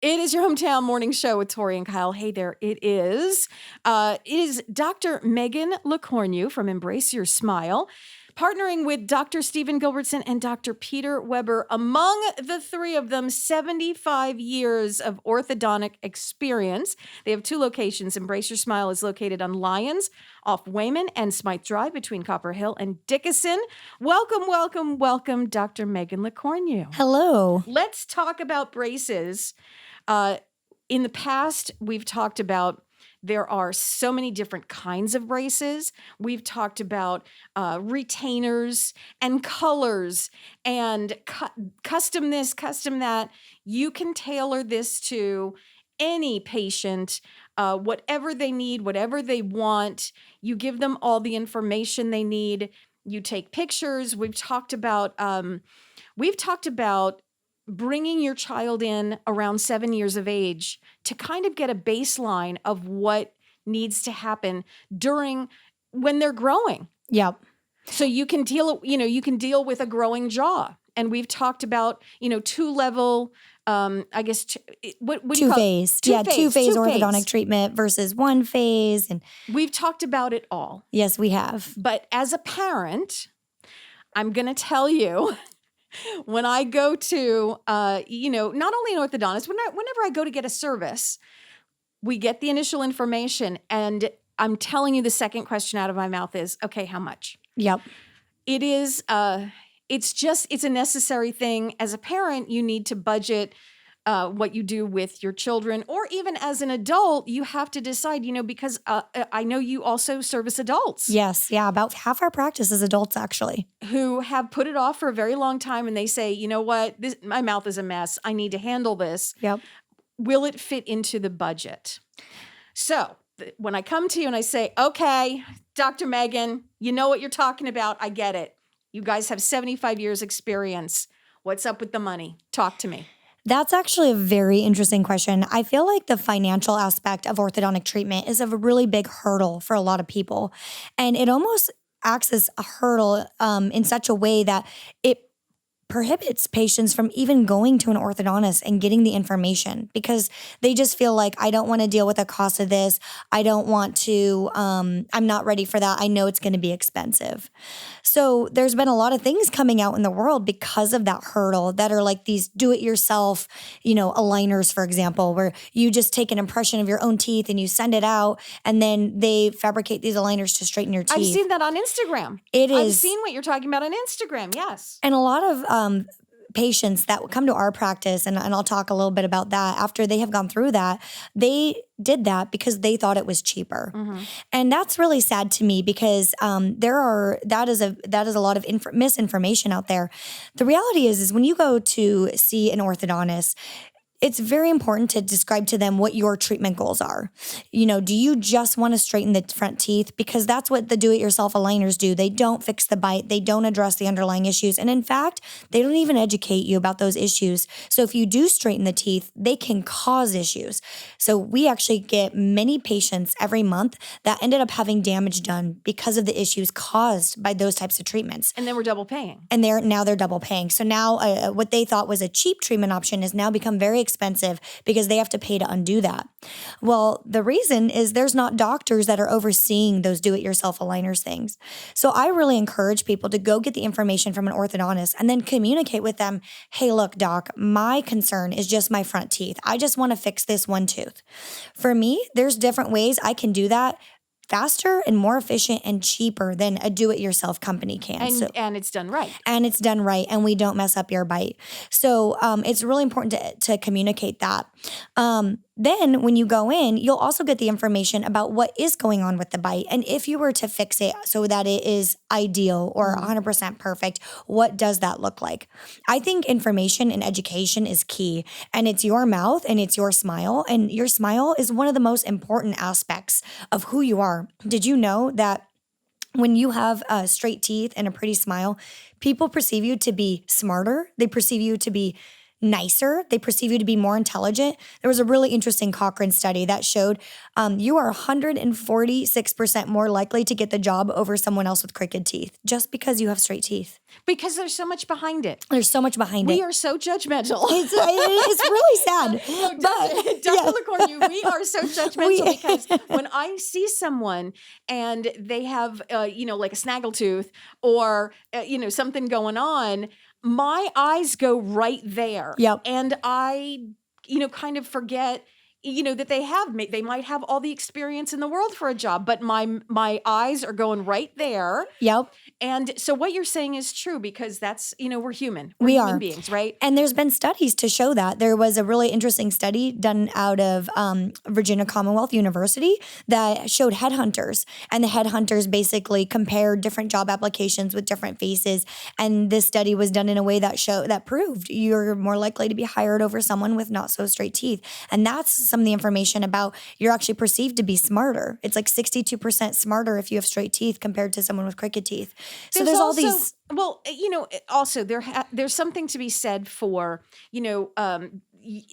It is your hometown morning show with Tori and Kyle. Hey there, it is. It is Dr. Megan LeCornu from Embrace Your Smile, partnering with Dr. Stephen Gilbertson and Dr. Peter Weber. Among the three of them, 75 years of orthodontic experience. They have two locations. Embrace Your Smile is located on Lyons, off Wayman and Smythe Drive between Copper Hill and Dickinson. Welcome, welcome, welcome, Dr. Megan LeCornu. Hello. Let's talk about braces. In the past, we've talked about there are so many different kinds of braces. We've talked about retainers and colors and custom this, custom that. You can tailor this to any patient, whatever they need, whatever they want. You give them all the information they need. You take pictures. We've talked about bringing your child in around 7 years of age to kind of get a baseline of what needs to happen when they're growing. Yep. So you can deal with a growing jaw. And we've talked about, two-level, I guess, what do you call it? Two-phase orthodontic treatment versus one phase. And we've talked about it all. Yes, we have. But as a parent, I'm going to tell you, when I go to, not only an orthodontist, whenever I go to get a service, we get the initial information, and I'm telling you the second question out of my mouth is, okay, how much? Yep. It is, it's a necessary thing. As a parent, you need to budget what you do with your children, or even as an adult, you have to decide, because I know you also service adults. Yes. Yeah. About half our practice is adults, actually. Who have put it off for a very long time, and they say, you know what, my mouth is a mess. I need to handle this. Yep. Will it fit into the budget? So when I come to you and I say, okay, Dr. Megan, you know what you're talking about. I get it. You guys have 75 years experience. What's up with the money? Talk to me. That's actually a very interesting question. I feel like the financial aspect of orthodontic treatment is a really big hurdle for a lot of people. And it almost acts as a hurdle in such a way that it prohibits patients from even going to an orthodontist and getting the information, because they just feel like, I don't want to deal with the cost of this. I don't want to, I'm not ready for that. I know it's going to be expensive. So there's been a lot of things coming out in the world because of that hurdle that are like these do-it-yourself, aligners, for example, where you just take an impression of your own teeth and you send it out, and then they fabricate these aligners to straighten your teeth. I've seen that on Instagram. I've seen what you're talking about on Instagram, yes. And a lot of patients that come to our practice, and I'll talk a little bit about that, after they have gone through that, they did that because they thought it was cheaper. Mm-hmm. And that's really sad to me, because that is a lot of misinformation out there. The reality is when you go to see an orthodontist, it's very important to describe to them what your treatment goals are. Do you just want to straighten the front teeth? Because that's what the do-it-yourself aligners do. They don't fix the bite. They don't address the underlying issues. And in fact, they don't even educate you about those issues. So if you do straighten the teeth, they can cause issues. So we actually get many patients every month that ended up having damage done because of the issues caused by those types of treatments. And then we're double paying. And they're double paying. So now what they thought was a cheap treatment option has now become very expensive because they have to pay to undo that. Well, the reason is there's not doctors that are overseeing those do-it-yourself aligners things. So I really encourage people to go get the information from an orthodontist and then communicate with them. Hey, look, doc, my concern is just my front teeth. I just want to fix this one tooth. For me, there's different ways I can do that faster and more efficient and cheaper than a do-it-yourself company can. And it's done right. And it's done right, and we don't mess up your bite. So it's really important to communicate that. Then when you go in, you'll also get the information about what is going on with the bite. And if you were to fix it so that it is ideal or 100% perfect, what does that look like? I think information and education is key. And it's your mouth and it's your smile. And your smile is one of the most important aspects of who you are. Did you know that when you have straight teeth and a pretty smile, people perceive you to be smarter? They perceive you to be nicer. They perceive you to be more intelligent. There was a really interesting Cochrane study that showed you are 146% more likely to get the job over someone else with crooked teeth just because you have straight teeth. Because there's so much behind it. There's so much behind We it. are so judgmental. It's really sad. Dr. LeCornu, we are so judgmental because when I see someone and they have, like a snaggletooth or, something going on, my eyes go right there. Yep. And I, kind of forget, that they might have all the experience in the world for a job, but my eyes are going right there. Yep. And so what you're saying is true because that's, we're human. We human are beings, right? And there's been studies to show that. There was a really interesting study done out of Virginia Commonwealth University that showed headhunters. And the headhunters basically compared different job applications with different faces. And this study was done in a way that proved you're more likely to be hired over someone with not so straight teeth. And that's some of the information about you're actually perceived to be smarter. It's like 62% smarter if you have straight teeth compared to someone with crooked teeth. So there's all these. Well, also there's something to be said for,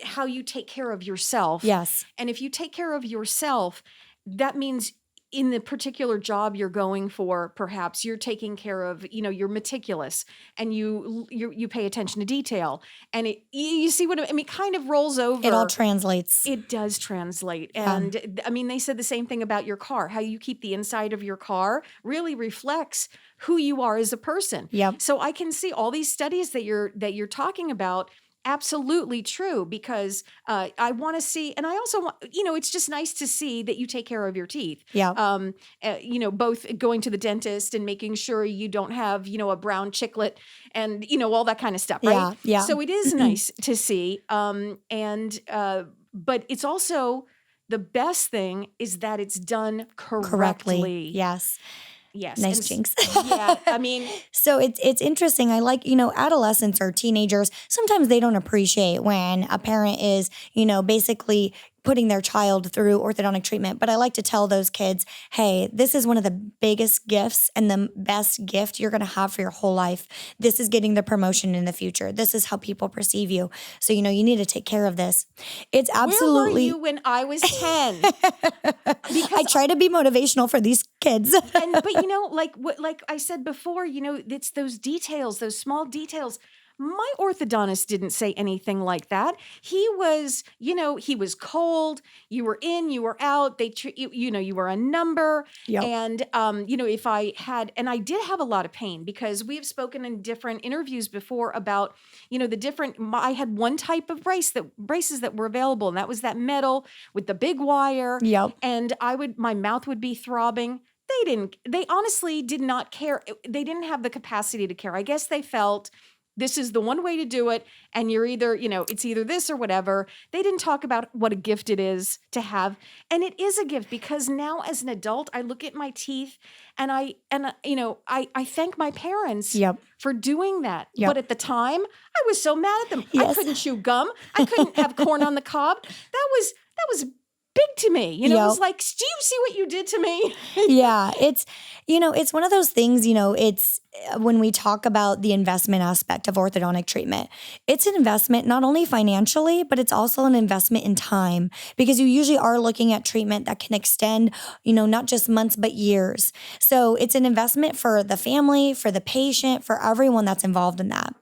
how you take care of yourself. Yes. And if you take care of yourself, that means in the particular job you're going for, perhaps you're taking care of, you're meticulous and you pay attention to detail. And you see what I mean? It kind of rolls over. It all translates. It does translate. And they said the same thing about your car. How you keep the inside of your car really reflects who you are as a person. Yep. So I can see all these studies that you're talking about. Absolutely true, because I want to see, and I also want, it's just nice to see that you take care of your teeth. Yeah. Both going to the dentist and making sure you don't have, a brown chiclet and, all that kind of stuff, right? Yeah. Yeah. So it is nice to see. But it's also the best thing is that it's done correctly. Yes. Yes. Nice jinx. Yeah. I mean, so it's interesting. I like, adolescents or teenagers, sometimes they don't appreciate when a parent is, basically putting their child through orthodontic treatment. But I like to tell those kids, hey, this is one of the biggest gifts and the best gift you're going to have for your whole life. This is getting the promotion in the future. This is how people perceive you. So, you need to take care of this. It's absolutely. Where were you when I was 10? I try to be motivational for these kids. But like I said before, it's those details, those small details. My orthodontist didn't say anything like that. He was, he was cold. You were in, you were out. They treat you, you were a number. Yep. And, if I had, and I did have a lot of pain because we have spoken in different interviews before about, I had one type of braces that were available, and that was that metal with the big wire. Yep. And my mouth would be throbbing. They honestly did not care. They didn't have the capacity to care. I guess they felt this is the one way to do it. And you're either, it's either this or whatever. They didn't talk about what a gift it is to have. And it is a gift because now as an adult, I look at my teeth and I thank my parents for doing that. Yep. But at the time, I was so mad at them. Yes. I couldn't chew gum. I couldn't have corn on the cob. That was big to me. It was like, do you see what you did to me? Yeah. It's one of those things, it's when we talk about the investment aspect of orthodontic treatment, it's an investment not only financially, but it's also an investment in time because you usually are looking at treatment that can extend, not just months, but years. So it's an investment for the family, for the patient, for everyone that's involved in that.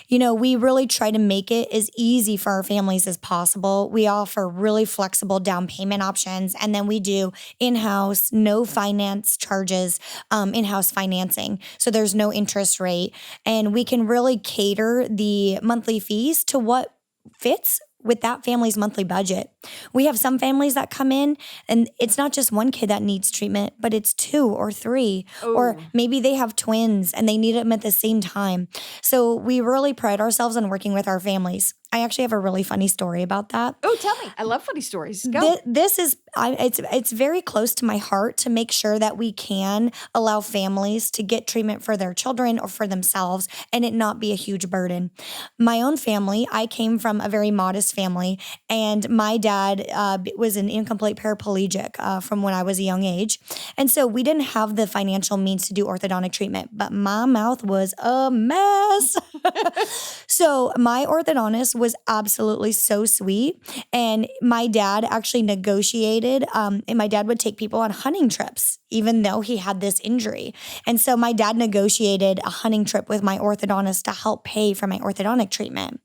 We really try to make it as easy for our families as possible. We offer really flexible down payment options, and then we do in-house, no finance charges, in-house financing. So there's no interest rate, and we can really cater the monthly fees to what fits with that family's monthly budget. We have some families that come in and it's not just one kid that needs treatment, but it's 2 or 3, or maybe they have twins and they need them at the same time. So we really pride ourselves on working with our families. I actually have a really funny story about that. Oh, tell me. I love funny stories. Go. This is, it's very close to my heart to make sure that we can allow families to get treatment for their children or for themselves and it not be a huge burden. My own family, I came from a very modest family, and my dad was an incomplete paraplegic from when I was a young age. And so we didn't have the financial means to do orthodontic treatment, but my mouth was a mess. So my orthodontist was absolutely so sweet. And my dad actually negotiated, and my dad would take people on hunting trips, even though he had this injury. And so my dad negotiated a hunting trip with my orthodontist to help pay for my orthodontic treatment.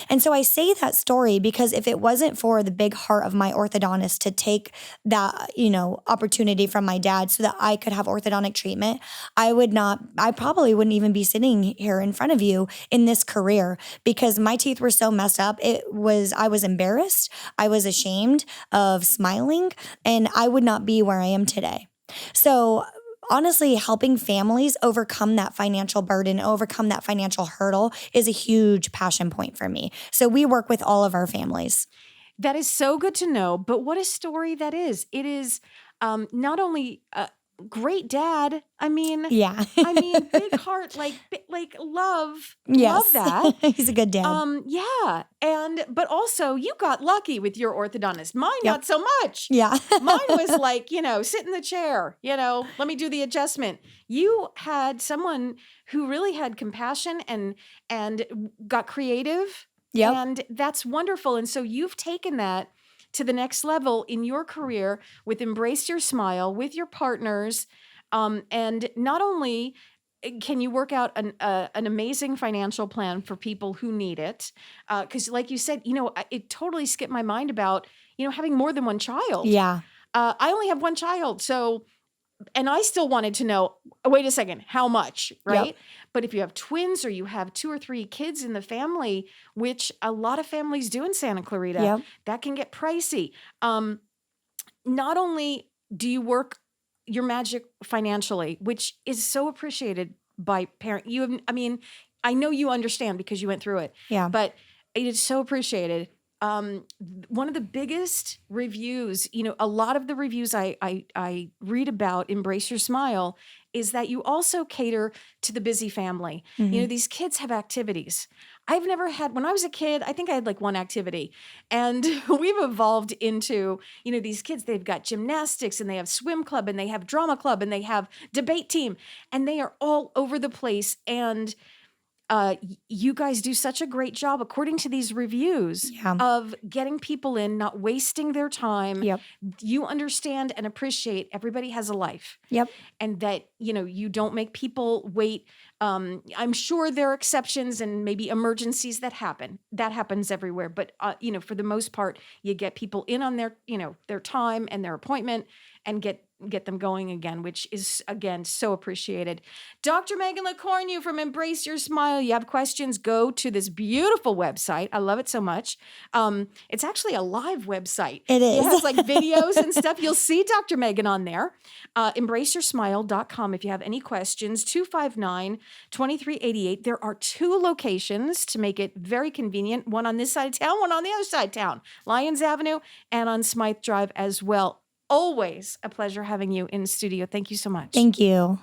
And so I say that story because if it wasn't for the big heart of my orthodontist to take that, opportunity from my dad so that I could have orthodontic treatment, I probably wouldn't even be sitting here in front of you in this career because my teeth were so messed up. I was embarrassed. I was ashamed of smiling, and I would not be where I am today. So honestly, helping families overcome that financial burden, overcome that financial hurdle is a huge passion point for me. So we work with all of our families. That is so good to know. But what a story that is. It is not only a great dad. Yeah. Big heart, like love Yes. that. He's a good dad. Yeah. But also you got lucky with your orthodontist. Mine, Yep. not so much. Yeah. Mine was like, sit in the chair, let me do the adjustment. You had someone who really had compassion and got creative. Yep. And that's wonderful. And so you've taken that to the next level in your career with Embrace Your Smile, with your partners. And not only can you work out an amazing financial plan for people who need it, because like you said, it totally skipped my mind about, having more than one child. Yeah. I only have one child. So, and I still wanted to know, wait a second, how much, right? Yep. But if you have twins or you have 2 or 3 kids in the family, which a lot of families do in Santa Clarita, Yep. that can get pricey. Not only do you work your magic financially, which is so appreciated by parents. I know you understand because you went through it. Yeah. But it is so appreciated. One of the biggest reviews, a lot of the reviews I read about Embrace Your Smile is that you also cater to the busy family. Mm-hmm. These kids have activities. I've never had, when I was a kid, I think I had like one activity, and we've evolved into, these kids, they've got gymnastics and they have swim club and they have drama club and they have debate team, and they are all over the place. And you guys do such a great job, according to these reviews, Yeah. of getting people in, not wasting their time. Yep. You understand and appreciate everybody has a life. Yep. And that, you don't make people wait. I'm sure there are exceptions and maybe emergencies that happen. That happens everywhere. But, for the most part, you get people in on their time and their appointment and get them going again, which is, again, so appreciated. Dr. Megan LeCornu from Embrace Your Smile. You have questions, go to this beautiful website. I love it so much. It's actually a live website. It is. It has like videos and stuff. You'll see Dr. Megan on there. EmbraceYourSmile.com if you have any questions. 259-2388. There are 2 locations to make it very convenient. One on this side of town, one on the other side of town. Lyons Avenue and on Smythe Drive as well. Always a pleasure having you in the studio. Thank you so much. Thank you.